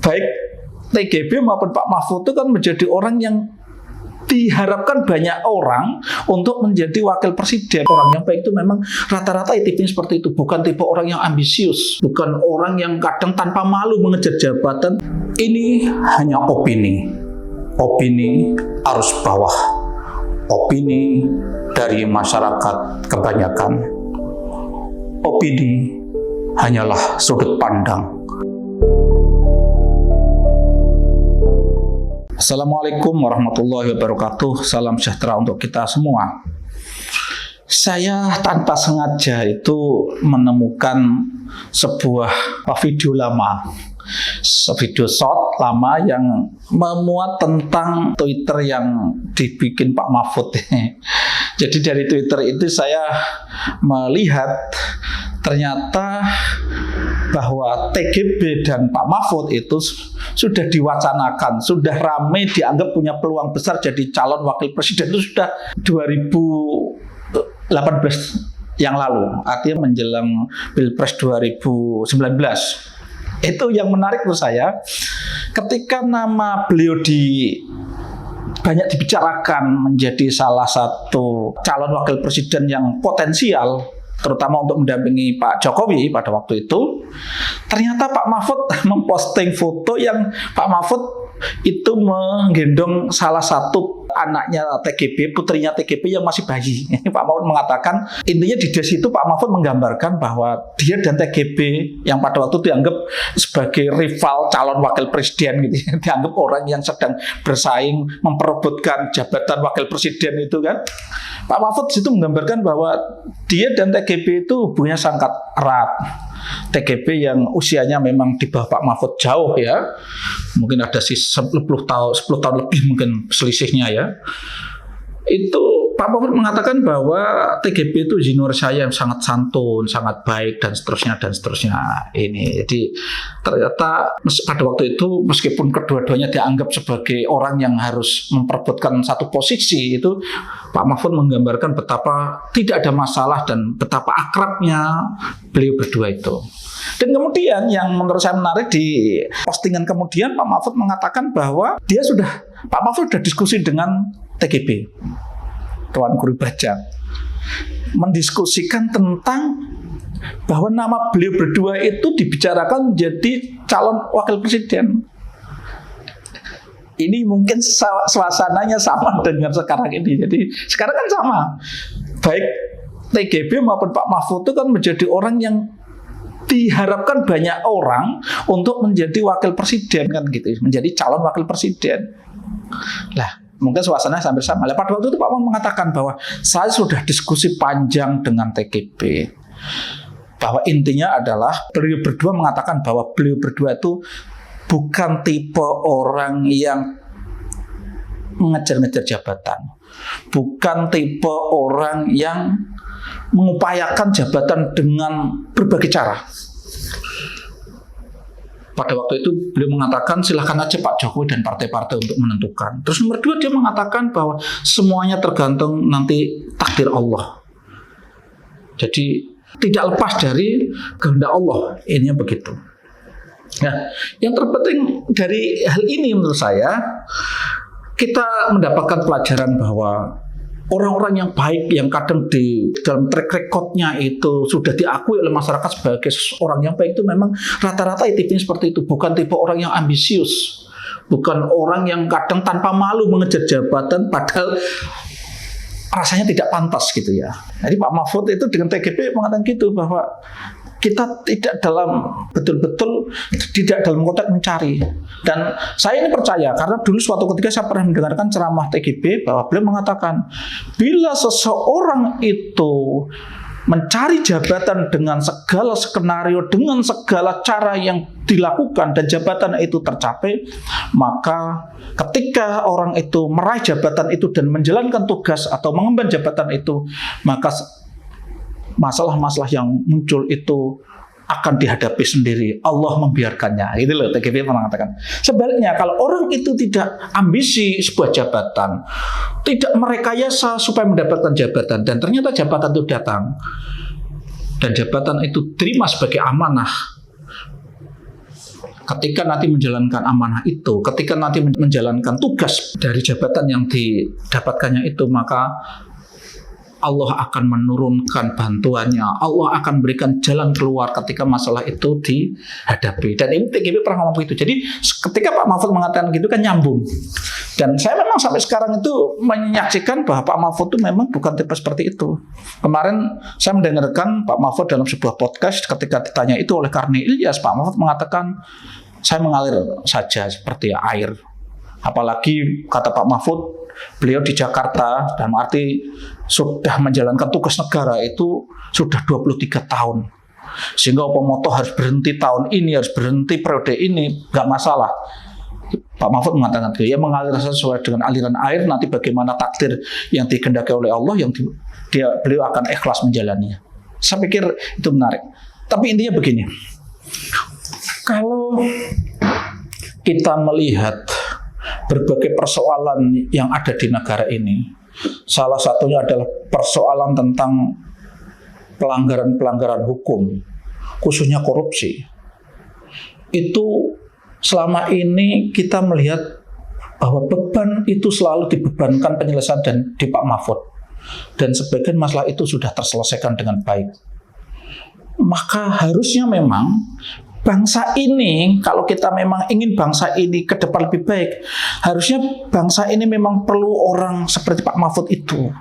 baik TGB maupun Pak Mahfud itu kan menjadi orang yang diharapkan banyak orang untuk menjadi wakil presiden. Orang yang baik itu memang rata-rata tipenya seperti itu. Bukan tipe orang yang ambisius, bukan orang yang kadang tanpa malu mengejar jabatan. Ini hanya opini arus bawah, opini dari masyarakat kebanyakan. Opini hanyalah sudut pandang. Assalamualaikum warahmatullahi wabarakatuh. Salam sejahtera untuk kita semua. Saya tanpa sengaja itu menemukan sebuah video lama, video short lama yang memuat tentang Twitter yang dibikin Pak Mahfud. Jadi dari Twitter itu saya melihat ternyata bahwa TGB dan Pak Mahfud itu sudah diwacanakan, sudah ramai dianggap punya peluang besar jadi calon wakil presiden itu sudah 2018 yang lalu, artinya menjelang Pilpres 2019. Itu yang menarik menurut saya, ketika nama beliau banyak dibicarakan menjadi salah satu calon wakil presiden yang potensial, terutama untuk mendampingi Pak Jokowi pada waktu itu, ternyata Pak Mahfud memposting foto yang Pak Mahfud itu menggendong salah satu anaknya TGB, putrinya TGB yang masih bayi. Pak Mahfud mengatakan, intinya di situ Pak Mahfud menggambarkan bahwa dia dan TGB yang pada waktu itu dianggap sebagai rival calon wakil presiden gitu, dianggap orang yang sedang bersaing memperebutkan jabatan wakil presiden itu kan. Pak Mahfud di situ menggambarkan bahwa dia dan TGB itu hubungannya sangat erat. TGB yang usianya memang di bawah Pak Mahfud jauh ya, mungkin ada 10 tahun lebih mungkin selisihnya ya. Itu Pak Mahfud mengatakan bahwa TGB itu junior saya yang sangat santun, sangat baik dan seterusnya ini. Jadi ternyata pada waktu itu meskipun kedua-duanya dianggap sebagai orang yang harus memperebutkan satu posisi, itu Pak Mahfud menggambarkan betapa tidak ada masalah dan betapa akrabnya beliau berdua itu. Dan kemudian yang menurut saya menarik di postingan kemudian Pak Mahfud mengatakan bahwa Pak Mahfud sudah diskusi dengan TGB, Tuan Guru Bajang, mendiskusikan tentang bahwa nama beliau berdua itu dibicarakan menjadi calon wakil presiden. Ini mungkin suasananya sama dengan sekarang ini. Jadi sekarang kan sama, baik TGB maupun Pak Mahfud itu kan menjadi orang yang diharapkan banyak orang untuk menjadi wakil presiden kan gitu, menjadi calon wakil presiden. Lah, mungkin suasananya hampir sama. Pada waktu itu Pak Mahfud mengatakan bahwa saya sudah diskusi panjang dengan TGB, bahwa intinya adalah beliau berdua mengatakan bahwa beliau berdua itu bukan tipe orang yang mengejar-ngejar jabatan, bukan tipe orang yang mengupayakan jabatan dengan berbagai cara. Pada waktu itu beliau mengatakan silakan aja Pak Jokowi dan partai-partai untuk menentukan. Terus nomor 2 dia mengatakan bahwa semuanya tergantung nanti takdir Allah. Jadi tidak lepas dari kehendak Allah. Ininya begitu. Nah, yang terpenting dari hal ini menurut saya, kita mendapatkan pelajaran bahwa orang-orang yang baik yang kadang di dalam track recordnya itu sudah diakui oleh masyarakat sebagai orang yang baik itu memang rata-rata tipenya seperti itu. Bukan tipe orang yang ambisius, bukan orang yang kadang tanpa malu mengejar jabatan padahal rasanya tidak pantas gitu ya. Jadi Pak Mahfud itu dengan TGB mengatakan gitu, bahwa kita tidak betul-betul tidak dalam konteks mencari. Dan saya ini percaya karena dulu suatu ketika saya pernah mendengarkan ceramah TGB bahwa beliau mengatakan bila seseorang itu mencari jabatan dengan segala skenario, dengan segala cara yang dilakukan dan jabatan itu tercapai, maka ketika orang itu meraih jabatan itu dan menjalankan tugas atau mengemban jabatan itu, maka masalah-masalah yang muncul itu akan dihadapi sendiri. Allah membiarkannya. Itu loh TGB mengatakan. Sebaliknya kalau orang itu tidak ambisi sebuah jabatan, tidak merekayasa supaya mendapatkan jabatan, dan ternyata jabatan itu datang dan jabatan itu terima sebagai amanah, ketika nanti menjalankan amanah itu, ketika nanti menjalankan tugas dari jabatan yang didapatkannya itu, maka Allah akan menurunkan bantuannya, Allah akan berikan jalan keluar ketika masalah itu dihadapi. Dan ini TGP pernah ngomong itu. Jadi ketika Pak Mahfud mengatakan gitu kan nyambung. Dan saya memang sampai sekarang itu menyaksikan bahwa Pak Mahfud itu memang bukan tipe seperti itu. Kemarin saya mendengarkan Pak Mahfud dalam sebuah podcast ketika ditanya itu oleh Karni Ilyas, Pak Mahfud mengatakan saya mengalir saja seperti air. Apalagi kata Pak Mahfud, beliau di Jakarta dan arti sudah menjalankan tugas negara itu sudah 23 tahun. Sehingga Opomoto harus berhenti tahun ini, harus berhenti periode ini, nggak masalah. Pak Mahfud mengatakan dia mengalir sesuai dengan aliran air, nanti bagaimana takdir yang dikehendaki oleh Allah, beliau akan ikhlas menjalaninya. Saya pikir itu menarik. Tapi intinya begini, kalau kita melihat berbagai persoalan yang ada di negara ini, salah satunya adalah persoalan tentang pelanggaran-pelanggaran hukum, khususnya korupsi. Itu selama ini kita melihat bahwa beban itu selalu dibebankan penyelesaian dan di Pak Mahfud. Dan sebagian masalah itu sudah terselesaikan dengan baik. Maka harusnya memang bangsa ini, kalau kita memang ingin bangsa ini ke depan lebih baik, harusnya bangsa ini memang perlu orang seperti Pak Mahfud itu.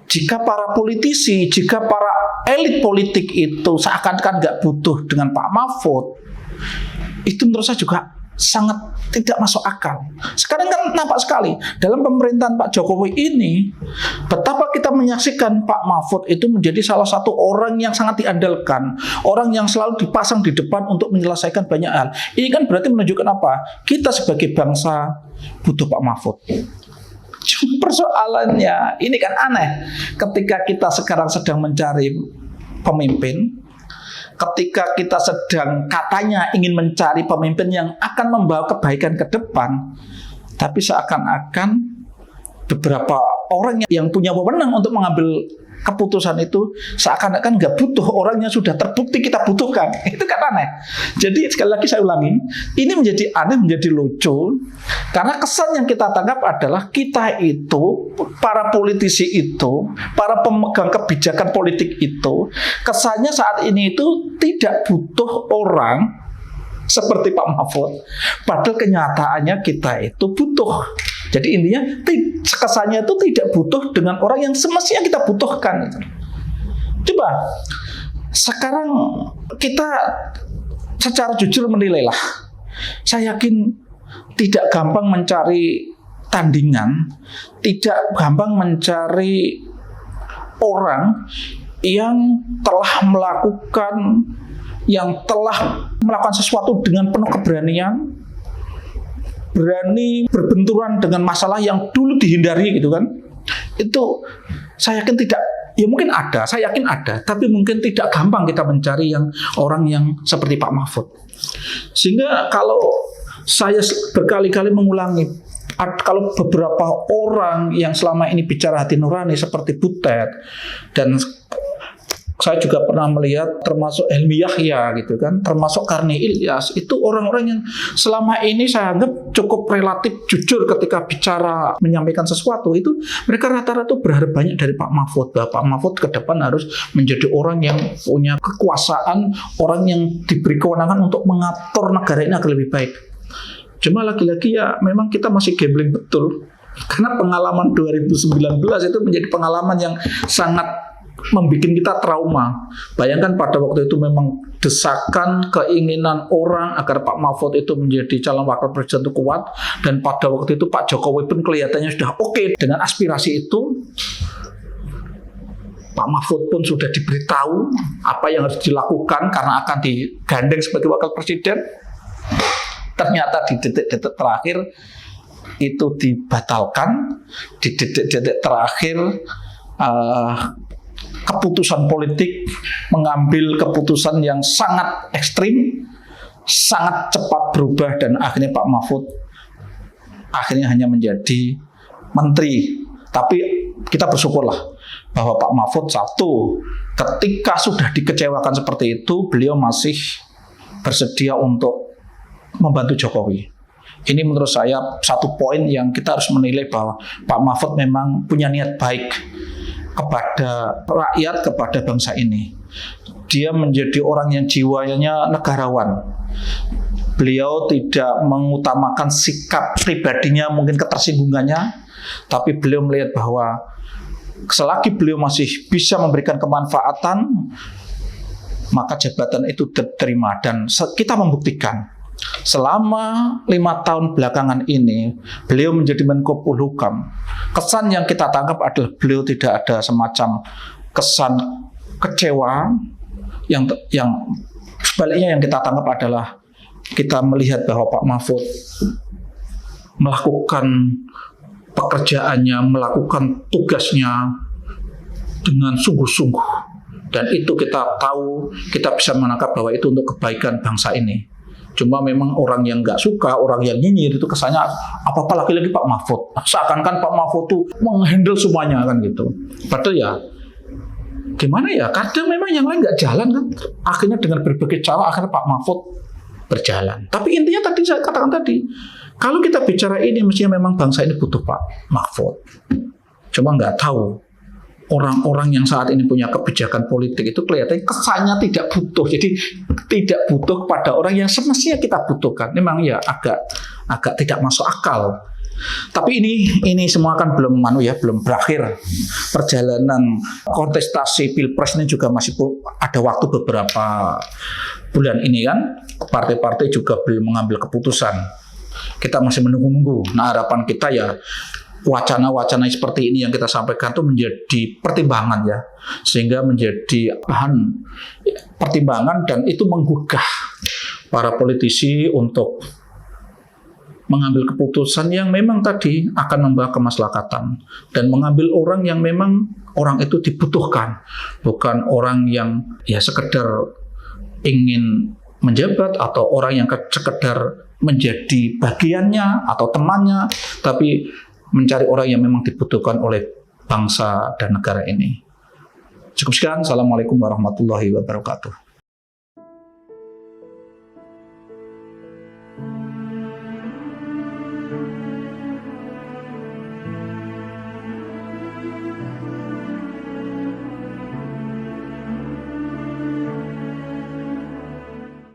Jika para politisi, jika para elit politik itu seakan-akan nggak butuh dengan Pak Mahfud, itu menurut saya juga sangat tidak masuk akal. Sekarang kan nampak sekali dalam pemerintahan Pak Jokowi ini, betapa kita menyaksikan Pak Mahfud itu menjadi salah satu orang yang sangat diandalkan, orang yang selalu dipasang di depan untuk menyelesaikan banyak hal. Ini kan berarti menunjukkan apa? Kita sebagai bangsa butuh Pak Mahfud. Cuma persoalannya ini kan aneh, ketika kita sekarang sedang mencari pemimpin, ketika kita sedang katanya ingin mencari pemimpin yang akan membawa kebaikan ke depan, tapi seakan-akan beberapa orang yang punya wewenang untuk mengambil keputusan itu seakan-akan nggak butuh orang yang sudah terbukti kita butuhkan. Itu kan aneh. Jadi sekali lagi saya ulangi, ini menjadi aneh, menjadi lucu, karena kesan yang kita tangkap adalah kita itu, para politisi itu, para pemegang kebijakan politik itu, kesannya saat ini itu tidak butuh orang seperti Pak Mahfud. Padahal kenyataannya kita itu butuh. Jadi intinya kesannya itu tidak butuh dengan orang yang semestinya kita butuhkan. Coba sekarang kita secara jujur menilailah. Saya yakin tidak gampang mencari tandingan, tidak gampang mencari orang yang telah melakukan sesuatu dengan penuh keberanian, berani berbenturan dengan masalah yang dulu dihindari gitu kan. Itu saya yakin tidak, ya mungkin ada, saya yakin ada, tapi mungkin tidak gampang kita mencari orang yang seperti Pak Mahfud. Sehingga kalau saya berkali-kali mengulangi, kalau beberapa orang yang selama ini bicara hati nurani seperti Butet, dan saya juga pernah melihat termasuk Helmi Yahya gitu kan, termasuk Karni Ilyas, itu orang-orang yang selama ini saya anggap cukup relatif jujur ketika bicara menyampaikan sesuatu, itu mereka rata-rata berharap banyak dari Pak Mahfud, bahwa Pak Mahfud ke depan harus menjadi orang yang punya kekuasaan, orang yang diberi kewenangan untuk mengatur negara ini agar lebih baik. Cuma lagi-lagi ya memang kita masih gambling betul, karena pengalaman 2019 itu menjadi pengalaman yang sangat membuat kita trauma. Bayangkan pada waktu itu memang desakan, keinginan orang agar Pak Mahfud itu menjadi calon wakil presiden itu kuat, dan pada waktu itu Pak Jokowi pun kelihatannya sudah oke dengan aspirasi itu. Pak Mahfud pun sudah diberitahu apa yang harus dilakukan karena akan digandeng sebagai wakil presiden. Ternyata di detik-detik terakhir itu dibatalkan, di detik-detik terakhir keputusan politik mengambil keputusan yang sangat ekstrim, sangat cepat berubah, dan akhirnya Pak Mahfud akhirnya hanya menjadi menteri. Tapi kita bersyukurlah bahwa Pak Mahfud satu, ketika sudah dikecewakan seperti itu, beliau masih bersedia untuk membantu Jokowi. Ini menurut saya satu poin yang kita harus menilai bahwa Pak Mahfud memang punya niat baik kepada rakyat, kepada bangsa ini. Dia menjadi orang yang jiwanya negarawan. Beliau tidak mengutamakan sikap pribadinya, mungkin ketersinggungannya, tapi beliau melihat bahwa selagi beliau masih bisa memberikan kemanfaatan, maka jabatan itu diterima. Dan kita membuktikan selama 5 tahun belakangan ini beliau menjadi Menko Polhukam. Kesan yang kita tangkap adalah beliau tidak ada semacam kesan kecewa. Yang sebaliknya yang kita tangkap adalah kita melihat bahwa Pak Mahfud melakukan pekerjaannya, melakukan tugasnya dengan sungguh-sungguh. Dan itu kita tahu, kita bisa menangkap bahwa itu untuk kebaikan bangsa ini. Cuma memang orang yang nggak suka, orang yang nyinyir itu kesannya apa-apa lagi-lagi Pak Mahfud. Seakan-akan Pak Mahfud tuh menghandle semuanya kan gitu. Padahal ya gimana ya, kadang memang yang lain nggak jalan kan. Akhirnya dengan berbagai cara akhirnya Pak Mahfud berjalan. Tapi intinya tadi saya katakan tadi, kalau kita bicara ini mestinya memang bangsa ini butuh Pak Mahfud. Cuma nggak tahu orang-orang yang saat ini punya kebijakan politik itu kelihatannya kesannya tidak butuh. Jadi tidak butuh pada orang yang semestinya kita butuhkan. Memang ya agak tidak masuk akal. Tapi ini semua kan belum berakhir. Perjalanan kontestasi Pilpres ini juga masih ada waktu beberapa bulan ini kan. Partai-partai juga belum mengambil keputusan. Kita masih menunggu-nunggu. Nah, harapan kita ya wacana-wacana seperti ini yang kita sampaikan itu menjadi pertimbangan ya, sehingga menjadi bahan pertimbangan dan itu menggugah para politisi untuk mengambil keputusan yang memang tadi akan membawa kemaslahatan dan mengambil orang yang memang orang itu dibutuhkan, bukan orang yang ya sekedar ingin menjabat atau orang yang sekedar menjadi bagiannya atau temannya, tapi mencari orang yang memang dibutuhkan oleh bangsa dan negara ini. Cukup sekian. Assalamualaikum warahmatullahi wabarakatuh.